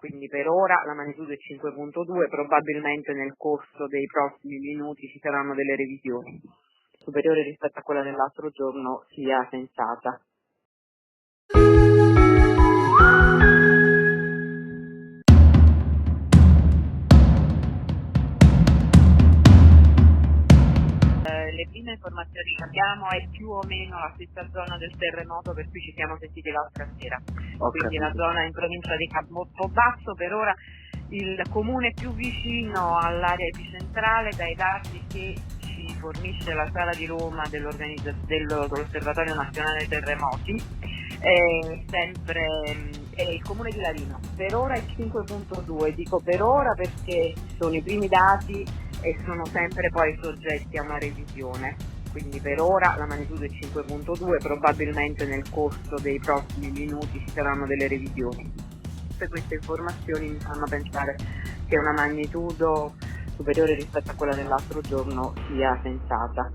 quindi per ora la magnitudo è 5.2, probabilmente nel corso dei prossimi minuti ci saranno delle revisioni superiori rispetto a quella dell'altro giorno sia sensata. Le prime informazioni che abbiamo è più o meno la stessa zona del terremoto per cui ci siamo sentiti l'altra sera, quindi la zona in provincia di Campobasso. Per ora il comune più vicino all'area epicentrale, dai dati che ci fornisce la Sala di Roma dell'Osservatorio Nazionale Terremoti, è il comune di Larino. Per ora è 5.2, dico per ora perché sono i primi dati e sono sempre poi soggetti a una revisione, quindi per ora la magnitudo è 5.2, probabilmente nel corso dei prossimi minuti ci saranno delle revisioni. Tutte queste informazioni mi fanno pensare che una magnitudo superiore rispetto a quella dell'altro giorno sia sensata.